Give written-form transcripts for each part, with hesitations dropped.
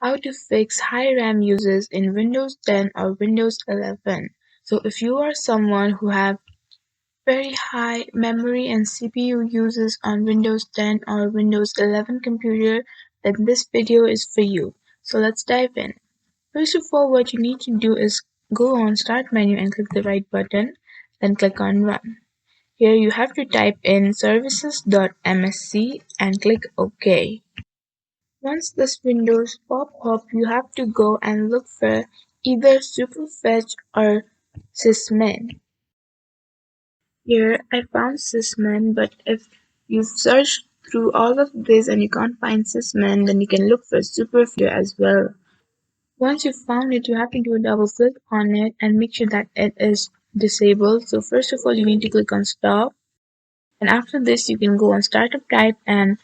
How to fix high RAM uses in Windows 10 or Windows 11. So if you are someone who have very high memory and CPU uses on Windows 10 or Windows 11 computer, then this video is for you. So let's dive in. First of all, what you need to do is go on Start menu and click the right button, then click on Run. Here you have to type in services.msc and click OK. Once this windows pop up, you have to go and look for either Superfetch or Sysmin. Here I found Sysmin, but if you've searched through all of this and you can't find Sysmin, then you can look for Superfetch as well. Once you've found it, you have to do a double click on it and make sure that it is disabled. So first of all, you need to click on Stop. And after this, you can go on Startup Type and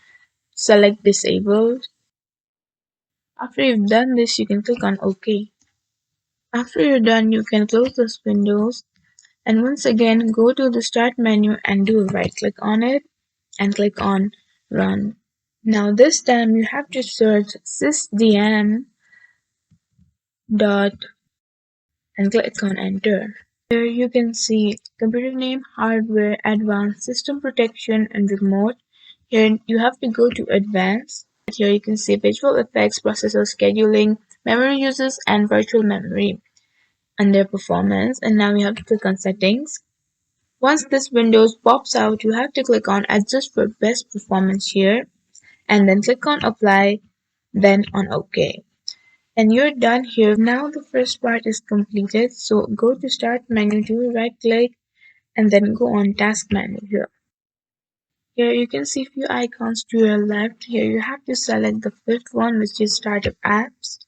select Disabled. After you've done this, you can click on OK. After you're done, you can close this windows and once again go to the Start menu and do a right click on it and click on Run. Now this time you have to search sysdm dot and click on Enter. Here you can see computer name, hardware, advanced, system protection, and remote. Here you have to go to advanced. Here you can see visual effects, processor scheduling, memory uses, and virtual memory under performance. And now you have to click on settings. Once this window pops out, you have to click on adjust for best performance here and then click on apply, then on OK. And you're done here. Now the first part is completed. So go to Start menu, do a right click, and then go on Task menu here. Here you can see a few icons to your left. Here you have to select the fifth one, which is Startup Apps.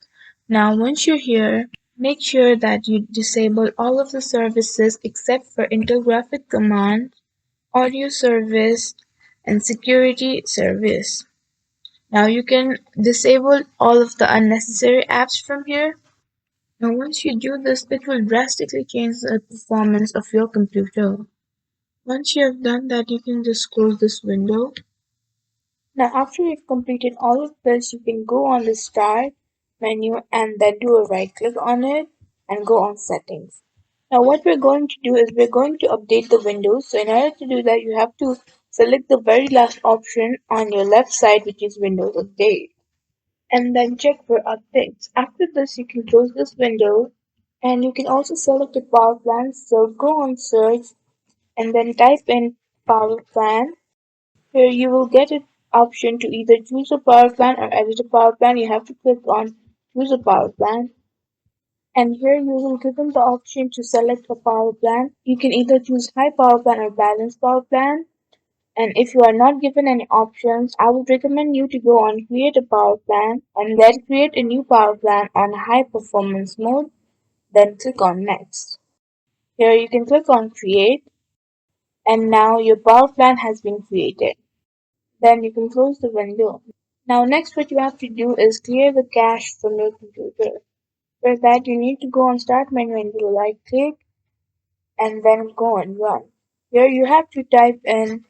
Now once you're here, make sure that you disable all of the services except for Intel Graphic Command, Audio Service, and Security Service. Now you can disable all of the unnecessary apps from here. Now once you do this, it will drastically change the performance of your computer. Once you have done that, you can just close this window. Now after you've completed all of this, you can go on the Start menu and then do a right click on it and go on Settings. Now what we're going to do is we're going to update the Windows. So in order to do that, you have to select the very last option on your left side, which is Windows Update, and then check for updates. After this, you can close this window and you can also select a power plan. So go on search and then type in power plan. Here you will get an option to either choose a power plan or edit a power plan. You have to click on choose a power plan. And here you will given the option to select a power plan. You can either choose high power plan or balanced power plan. And if you are not given any options, I would recommend you to go on create a power plan and then create a new power plan on high performance mode. Then click on next. Here you can click on create and now your power plan has been created. Then you can close the window. Now next what you have to do is clear the cache from your computer. For that you need to go on Start menu and do a right click and then go and Run. Here you have to type in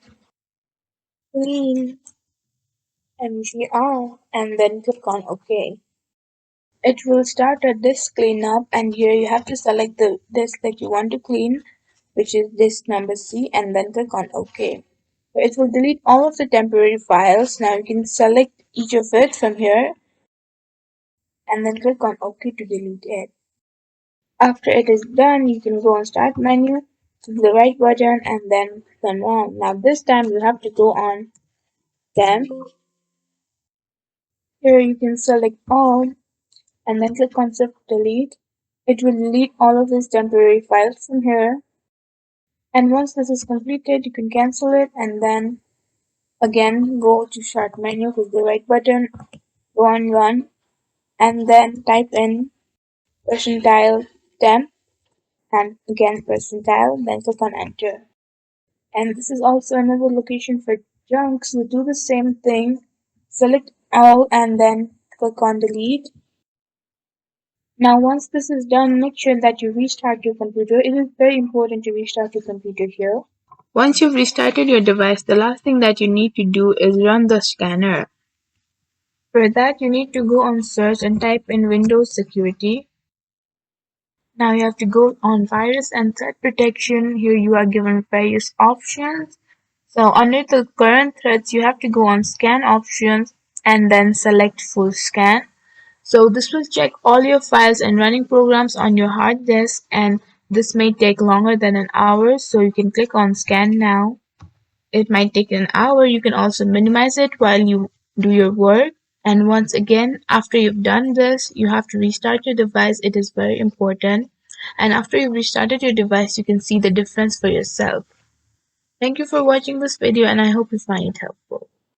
clean mgr and then click on OK. It will start a disk cleanup and here you have to select the disk that you want to clean, which is disk number C, and then click on OK. It will delete all of the temporary files. Now you can select each of it from here and then click on OK to delete it. After it is done, you can go on Start menu, click the right button and then turn on. Now this time you have to go on Temp. Here you can select all and then click on Shift Delete. It will delete all of these temporary files from here. And once this is completed, you can cancel it and then again go to Start menu, click the right button, go on Run, and then type in percentile temp and again percentile, then click on Enter. And this is also another location for junk, so do the same thing, select all and then click on Delete. Now once this is done, make sure that you restart your computer. It is very important to restart your computer here. Once you've restarted your device, the last thing that you need to do is run the scanner. For that, you need to go on search and type in Windows security. Now you have to go on virus and threat protection. Here you are given various options. So under the current threats, you have to go on scan options and then select full scan. So this will check all your files and running programs on your hard disk, and this may take longer than an hour, so you can click on scan now. It might take an hour. You can also minimize it while you do your work. And once again, after you've done this, you have to restart your device. It is very important. And after you've restarted your device, you can see the difference for yourself. Thank you for watching this video, and I hope you find it helpful.